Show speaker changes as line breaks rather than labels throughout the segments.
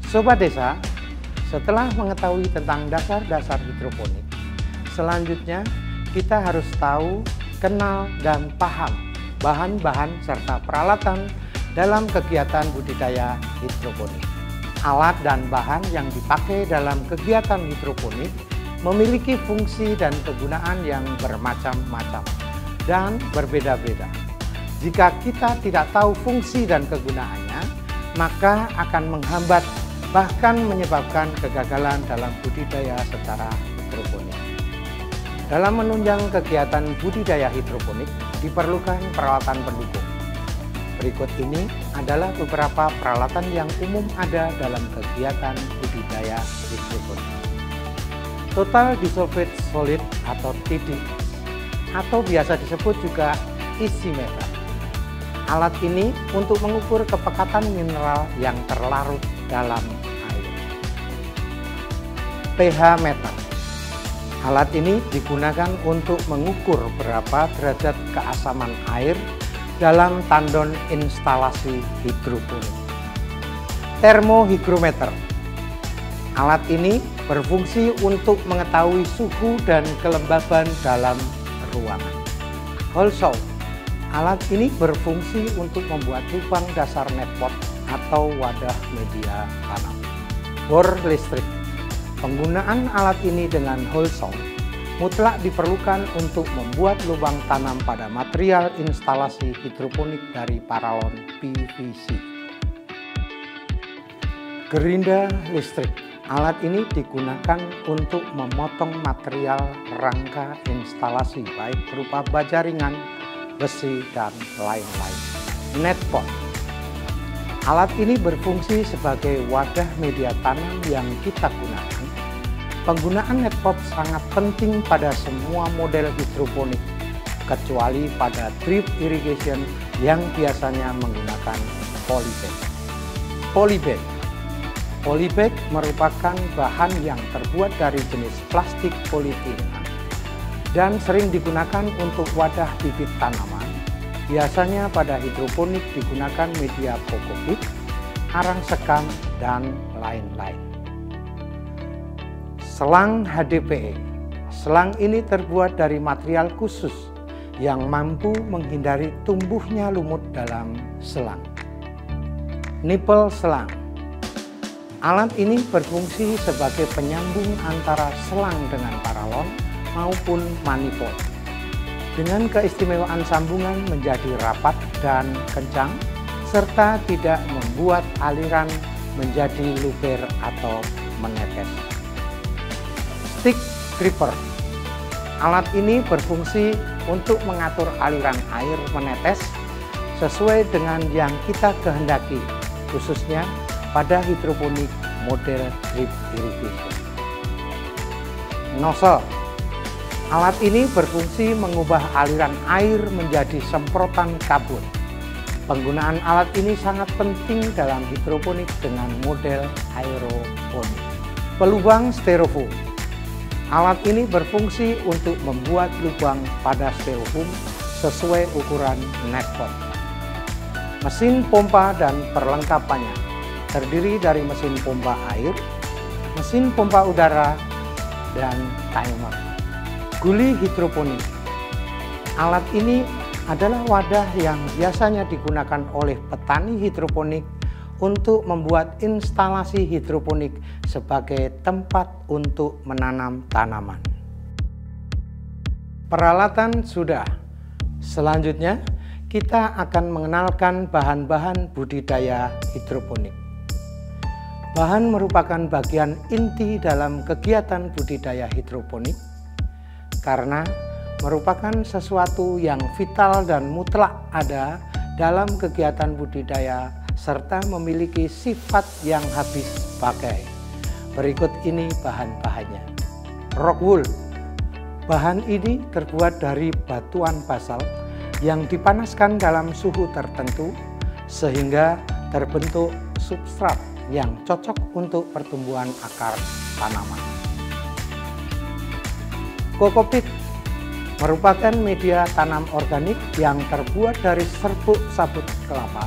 Sobat Desa, setelah mengetahui tentang dasar-dasar hidroponik, selanjutnya kita harus tahu, kenal, dan paham bahan-bahan serta peralatan dalam kegiatan budidaya hidroponik. Alat dan bahan yang dipakai dalam kegiatan hidroponik memiliki fungsi dan kegunaan yang bermacam-macam dan berbeda-beda. Jika kita tidak tahu fungsi dan kegunaannya, maka akan menghambat bahkan menyebabkan kegagalan dalam budidaya secara hidroponik. Dalam menunjang kegiatan budidaya hidroponik diperlukan peralatan pendukung. Berikut ini adalah beberapa peralatan yang umum ada dalam kegiatan budidaya hidroponik. Total Dissolved Solid atau TDS, atau biasa disebut juga isimeter. Alat ini untuk mengukur kepekatan mineral yang terlarut dalam air. pH meter. Alat ini digunakan untuk mengukur berapa derajat keasaman air dalam tandon instalasi hidroponik. Termohygrometer. Alat ini berfungsi untuk mengetahui suhu dan kelembaban dalam ruangan. Hole saw. Alat ini berfungsi untuk membuat lubang dasar netpot atau wadah media tanam. Bor listrik. Penggunaan alat ini dengan hole saw mutlak diperlukan untuk membuat lubang tanam pada material instalasi hidroponik dari paralon PVC. Gerinda listrik. Alat ini digunakan untuk memotong material rangka instalasi baik berupa baja ringan, besi, dan lain-lain. Netpot. Alat ini berfungsi sebagai wadah media tanam yang kita gunakan. Penggunaan netpot sangat penting pada semua model hidroponik, kecuali pada drip irrigation yang biasanya menggunakan polybag. Polybag. Polybag merupakan bahan yang terbuat dari jenis plastik polietilena dan sering digunakan untuk wadah bibit tanaman. Biasanya pada hidroponik digunakan media pokopit, arang sekam, dan lain-lain. Selang HDPE. Selang ini terbuat dari material khusus yang mampu menghindari tumbuhnya lumut dalam selang. Nipple selang. Alat ini berfungsi sebagai penyambung antara selang dengan paralon maupun manifold. Dengan keistimewaan sambungan menjadi rapat dan kencang, serta tidak membuat aliran menjadi luber atau menetes. Stick gripper. Alat ini berfungsi untuk mengatur aliran air menetes sesuai dengan yang kita kehendaki, khususnya pada hidroponik model drip irrigation. Nozzle. Alat ini berfungsi mengubah aliran air menjadi semprotan kabut. Penggunaan alat ini sangat penting dalam hidroponik dengan model aeroponik. Pelubang styrofoam. Alat ini berfungsi untuk membuat lubang pada styrofoam sesuai ukuran netpot. Mesin pompa dan perlengkapannya terdiri dari mesin pompa air, mesin pompa udara, dan timer. Guli hidroponik. Alat ini adalah wadah yang biasanya digunakan oleh petani hidroponik untuk membuat instalasi hidroponik sebagai tempat untuk menanam tanaman. Peralatan sudah. Selanjutnya, kita akan mengenalkan bahan-bahan budidaya hidroponik. Bahan merupakan bagian inti dalam kegiatan budidaya hidroponik karena merupakan sesuatu yang vital dan mutlak ada dalam kegiatan budidaya serta memiliki sifat yang habis pakai. Berikut ini bahan-bahannya. Rock wool. Bahan ini terbuat dari batuan basalt yang dipanaskan dalam suhu tertentu sehingga terbentuk substrat yang cocok untuk pertumbuhan akar tanaman. Kokopit merupakan media tanam organik yang terbuat dari serbuk sabut kelapa.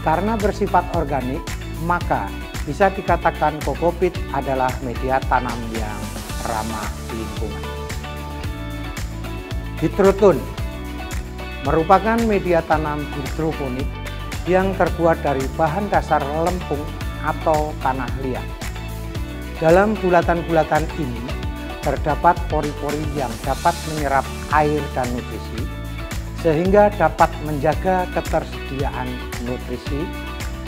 Karena bersifat organik, maka bisa dikatakan kokopit adalah media tanam yang ramah lingkungan. Hidroton merupakan media tanam hidroponik yang terbuat dari bahan dasar lempung atau tanah liat. Dalam bulatan-bulatan ini terdapat pori-pori yang dapat menyerap air dan nutrisi, sehingga dapat menjaga ketersediaan nutrisi,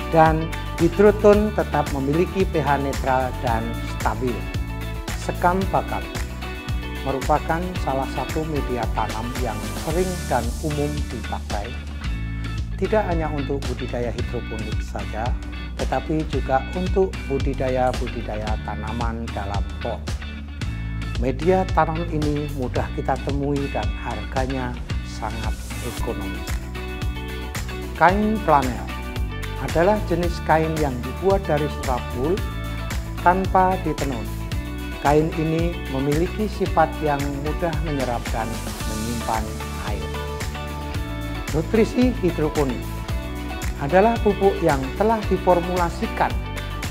dan hidroton tetap memiliki pH netral dan stabil. Sekam bakal merupakan salah satu media tanam yang sering dan umum dipakai, tidak hanya untuk budidaya hidroponik saja, tetapi juga untuk budidaya tanaman dalam pot. Media tanam ini mudah kita temui dan harganya sangat ekonomis. Kain flanel adalah jenis kain yang dibuat dari strap wool tanpa ditenun. Kain ini memiliki sifat yang mudah menyerap dan menyimpan air. Nutrisi hidroponik adalah pupuk yang telah diformulasikan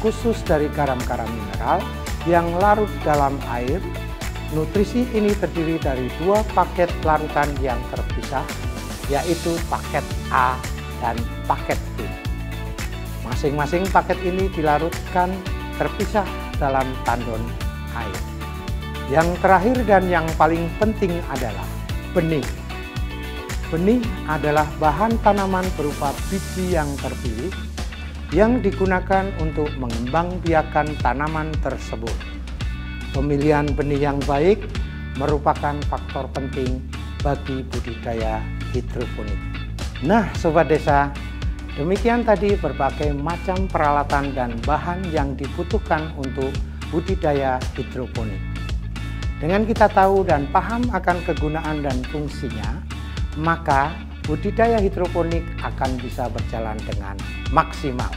khusus dari garam-garam mineral yang larut dalam air. Nutrisi ini terdiri dari 2 paket larutan yang terpisah, yaitu paket A dan paket B. Masing-masing paket ini dilarutkan terpisah dalam tandon air. Yang terakhir dan yang paling penting adalah benih. Benih adalah bahan tanaman berupa biji yang terpilih yang digunakan untuk mengembangbiakan tanaman tersebut. Pemilihan benih yang baik merupakan faktor penting bagi budidaya hidroponik. Nah, Sobat Desa, demikian tadi berbagai macam peralatan dan bahan yang dibutuhkan untuk budidaya hidroponik. Dengan kita tahu dan paham akan kegunaan dan fungsinya, maka budidaya hidroponik akan bisa berjalan dengan maksimal.